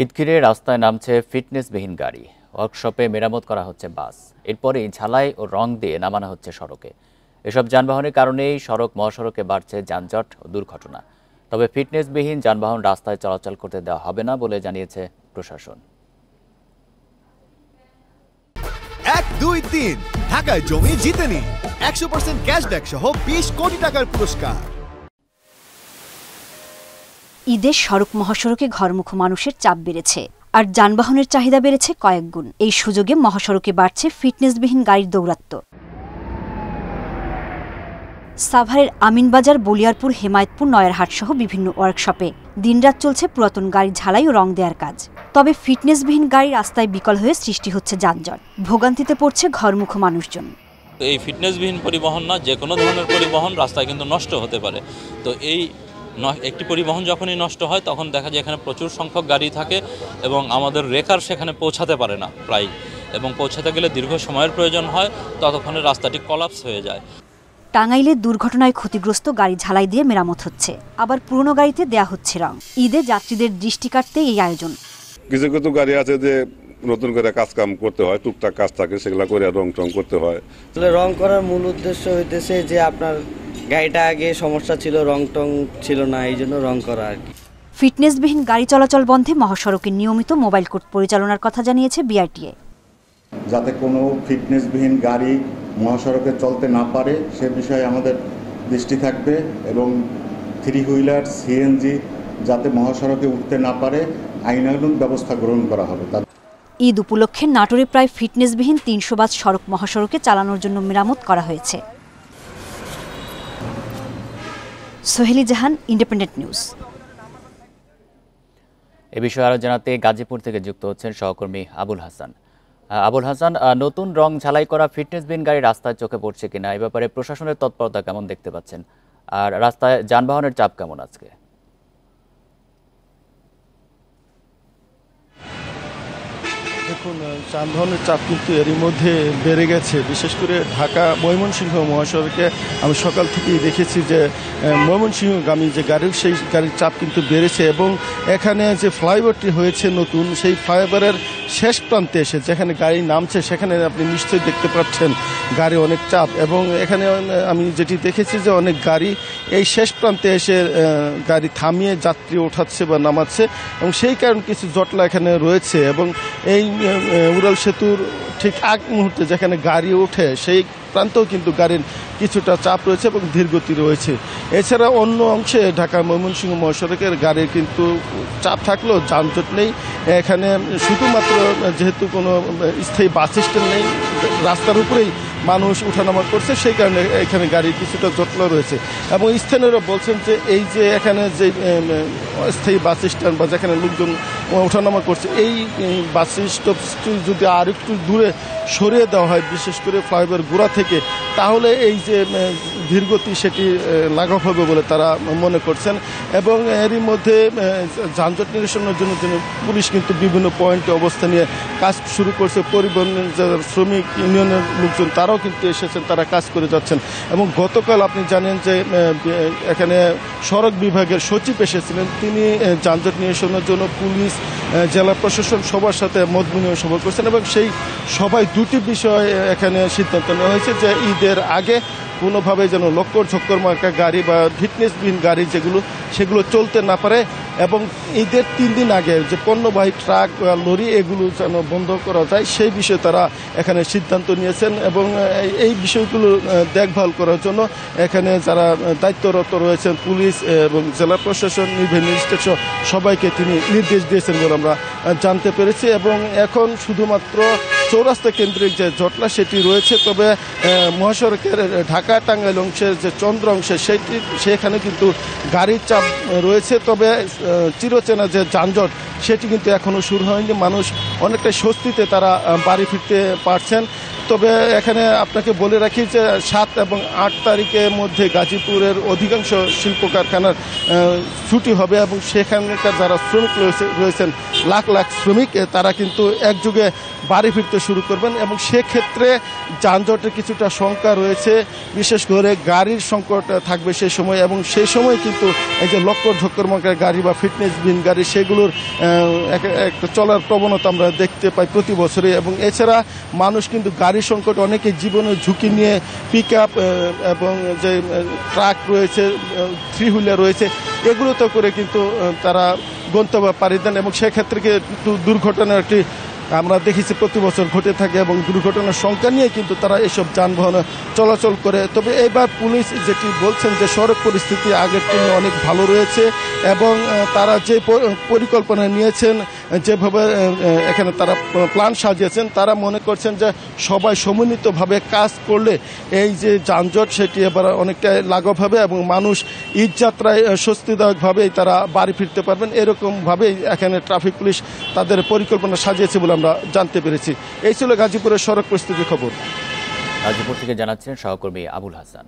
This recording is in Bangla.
ঈদ ঘিরে রাস্তায় নামছে ফিটনেসবিহীন গাড়ি। ওয়ার্কশপে মেরামত করা হচ্ছে বাস, এরপরেই ঝালাই ও রং দিয়ে নামানো হচ্ছে সড়কে। এসব যানবাহনের কারণেই মহাসড়কে বাড়ছে যানজট ও দুর্ঘটনা। তবে ফিটনেসবিহীন যানবাহন রাস্তায় চলাচল করতে দেওয়া হবে না বলে জানিয়েছে প্রশাসন। 1, 2, 3 ঢাকায় জমি জিতে নিন 100% ক্যাশব্যাক সহ 20 কোটি টাকার পুরস্কার। ঈদে সড়ক মহাসড়কে ঘরমুখো মানুষের চাপ বেড়েছে, আর যানবাহনের চাহিদা বেড়েছে কয়েক গুণ। এই সুযোগে মহাসড়কে বাড়ছে ফিটনেসবিহীন গাড়ির দৌরাত্ম্য। সাভারের আমিনবাজার, বলিয়ারপুর, হেমায়েতপুর, নয়ারহাট সহ বিভিন্ন ওয়ার্কশপে দিনরাত চলছে পুরাতন গাড়ি ঝালাই ও রং দেওয়ার কাজ। তবে ফিটনেসবিহীন গাড়ি রাস্তায় বিকল হয়ে সৃষ্টি হচ্ছে যানজট, ভোগান্তিতে পড়ছে ঘরমুখো মানুষজন। এই ফিটনেসবিহীন পরিবহন না, যে কোনো ধরনের পরিবহন রাস্তায় কিন্তু নষ্ট হতে পারে। তো এই একটি পরিবহন যখনই নষ্ট হয় তখন দেখা যায় এখানে প্রচুর সংখ্যক গাড়ি থাকে এবং আমাদের রেকার সেখানে পৌঁছাতে পারে না প্রায়, এবং পৌঁছাতে গেলে দীর্ঘ সময়ের প্রয়োজন হয়, ততক্ষণে রাস্তাটি কলাপস হয়ে যায়। টাঙ্গাইলে দুর্ঘটনায় ক্ষতিগ্রস্ত গাড়ি ঝালাই দিয়ে মেরামত হচ্ছে, আবার পুরনো গাড়িতে দেয়া হচ্ছে রং। ঈদে যাত্রীদের দৃষ্টি কাটতে এই আয়োজন। কিছু কিছু গাড়ি আছে যে নতুন করে কাজ কাম করতে হয়, টুকটাক কাজ থাকে, সেগুলা করে রং টং করতে হয়। রং করার মূল উদ্দেশ্য হইতেছে যে আপনার গাড়িটা আগে সমস্যা ছিল, রং টং ছিল না, এই জন্য রং করা আর কি। ফিটনেসবিহীন গাড়ি চলাচল বন্ধে মহাসড়কে নিয়মিত মোবাইল কোর্ট পরিচালনার কথা জানিয়েছে বিআরটিএ। যাতে কোনো ফিটনেসবিহীন গাড়ি মহাসড়কে চলতে না পারে সে বিষয়ে আমাদের দৃষ্টি থাকবে, এবং 3 হুইলার সিএনজি যাতে মহাসড়কে উঠতে না পারে আইনানুগ ব্যবস্থা গ্রহণ করা হবে। ঈদ উপলক্ষে নাটোরে প্রায় ফিটনেসবিহীন 300 বাস সড়ক মহাসড়কে চালানোর জন্য মেরামত করা হয়েছে। সোহেলি জাহান, ইন্ডিপেন্ডেন্ট নিউজ। এ বিষয়ে আরো জানাতে গাজীপুর থেকে যুক্ত হচ্ছেন সহকর্মী আবুল হাসান। আবুল হাসান, নতুন রং ঝালাই করা ফিটনেসবিহীন গাড়ি রাস্তায় চোখে পড়ছে কিনা, এই ব্যাপারে প্রশাসনের তৎপরতা কেমন দেখতে পাচ্ছেন, আর রাস্তায় যানবাহনের চাপ কেমন আজকে? দেখুন, যানবাহনের চাপ কিন্তু এরই মধ্যে বেড়ে গেছে। বিশেষ করে ঢাকা ময়মনসিংহ মহাসড়কে আমি সকাল থেকেই দেখেছি যে ময়মনসিংহগামী যে গাড়ি, সেই গাড়ির চাপ কিন্তু বেড়েছে, এবং এখানে যে ফ্লাইওভারটি হয়েছে নতুন, সেই ফ্লাইওভারের শেষ প্রান্তে এসে যেখানে গাড়ি নামছে সেখানে আপনি নিশ্চয়ই দেখতে পাচ্ছেন গাড়ি অনেক চাপ, এবং এখানে আমি যেটি দেখেছি যে অনেক গাড়ি এই শেষ প্রান্তে এসে গাড়ি থামিয়ে যাত্রী ওঠাচ্ছে বা নামাচ্ছে, এবং সেই কারণে কিছু জটলা এখানে রয়েছে। এবং এই উড়াল সেতুর ঠিক আগ মুহূর্তে যেখানে গাড়ি ওঠে সেই প্রান্তেও কিন্তু গাড়ির কিছুটা চাপ রয়েছে এবং ধীরগতি রয়েছে। এছাড়া অন্য অংশে ঢাকা ময়মনসিংহ মহাসড়কের গাড়ির কিন্তু চাপ থাকলেও যানজট নেই। এখানে শুধুমাত্র যেহেতু কোনো স্থায়ী বাস স্ট্যান্ড নেই, রাস্তার উপরেই মানুষ ওঠানামা করছে, সেই কারণে এখানে গাড়ির কিছুটা জটলা রয়েছে। এবং স্থানীয়রা বলছেন যে এই যে এখানে যে স্থায়ী বাস স্ট্যান্ড বা যেখানে লোকজন ওঠানামা করছে, এই বাস স্টপটি যদি আর একটু দূরে সরিয়ে দেওয়া হয়, বিশেষ করে ফ্লাইওভার গোড়া থেকে, তাহলে এই যে ধীরগতি সেটি লাঘব হবে বলে তারা মনে করছেন। এবং এরই মধ্যে যানজট নিরসনের জন্য পুলিশ কিন্তু বিভিন্ন পয়েন্টে অবস্থান নিয়ে কাজ শুরু করছে। পরিবহনের যারা শ্রমিক ইউনিয়নের লোকজন তারাও কিন্তু এসেছেন, তারা কাজ করে যাচ্ছেন। এবং গতকাল আপনি জানেন যে এখানে সড়ক বিভাগের সচিব এসেছিলেন, তিনি যানজট নিরসনের জন্য পুলিশ, জেলা প্রশাসন সবার সাথে মত বিনিময় সভা করছেন, এবং সেই সভায় 2টি বিষয় এখানে সিদ্ধান্ত নেওয়া হয়েছে যে ঈদের আগে কোনোভাবে যেন লক্কর ঝক্কর মার্কা গাড়ি বা ফিটনেসবিহীন গাড়ি সেগুলো চলতে না পারে, এবং ঈদের 3 দিন আগে যে পণ্যবাহী ট্রাক বা লরি এগুলো যেন বন্ধ করা যায়, সেই বিষয়ে তারা এখানে সিদ্ধান্ত নিয়েছেন। এবং এই বিষয়গুলো দেখভাল করার জন্য এখানে যারা দায়িত্বরত রয়েছেন পুলিশ এবং জেলা প্রশাসন, নির্বাহী ম্যাজিস্ট্রেট সহ সবাইকে তিনি নির্দেশ দিয়েছেন বলে আমরা জানতে পেরেছি। এবং এখন শুধুমাত্র চৌরাস্তা কেন্দ্রিক যে জটলা সেটি রয়েছে, তবে মহাসড়কের ঢাকা টাঙ্গাইল অংশের যে চন্দ্র অংশে সেখানে কিন্তু গাড়ির চাপ রয়েছে। তবে চিরচেনা যে যানজট সেটি কিন্তু এখনও শুরু হয়নি। মানুষ অনেকটা স্বস্তিতে তারা বাড়ি ফিরতে পারছেন। তবে এখানে আপনাকে বলে রাখি যে 7 এবং 8 তারিখের মধ্যে গাজীপুরের অধিকাংশ শিল্প কারখানার ছুটি হবে এবং সেখানকার যারা শ্রমিক রয়েছেন লাখ লাখ শ্রমিক তারা কিন্তু একযোগে বাড়ি ফিরতে শুরু করবেন এবং সেক্ষেত্রে যানজটের কিছুটা শঙ্কা রয়েছে, বিশেষ করে গাড়ির সংকট থাকবে সেই সময় এবং সেই সময় কিন্তু এই যে লক্কর ঝক্করমার্কা গাড়ি বা ফিটনেসবিহীন গাড়ি সেগুলোর একটা চলার প্রবণতা আমরা দেখতে পাই প্রতি বছরে। এবং এছাড়া মানুষ কিন্তু গাড়ির সংকট অনেকে জীবনের ঝুঁকি নিয়ে পিক আপ এবং যে ট্রাক রয়েছে, 3 হুইলার রয়েছে, এগুলোতে করে কিন্তু তারা গন্তব্য পাড়ি দেন এবং সেক্ষেত্রে কিন্তু দুর্ঘটনার একটি আমরা দেখেছি প্রতি বছর ঘটে থাকে এবং দুর্ঘটনার সংখ্যা নিয়ে কিন্তু তারা এসব যানবাহন চলাচল করে। তবে এবার পুলিশ যেটি বলছেন যে সড়ক পরিস্থিতি আগের তুলনায় অনেক ভালো রয়েছে এবং তারা যে পরিকল্পনা নিয়েছেন, যেভাবে এখানে তারা প্ল্যান সাজিয়েছেন, তারা মনে করছেন যে সবাই সমন্বিতভাবে কাজ করলে এই যে যানজট সেটি এবার অনেকটাই লাঘব হবে এবং মানুষ ঈদ যাত্রায় স্বস্তিদায়কভাবেই তারা বাড়ি ফিরতে পারবেন। এরকমভাবেই এখানে ট্রাফিক পুলিশ তাদের পরিকল্পনা সাজিয়েছে বলে আমরা জানতে পেরেছি। এই ছিল গাজীপুরের সড়ক পরিস্থিতির খবর। গাজীপুর থেকে জানাচ্ছেন সহকর্মী আবুল হাসান।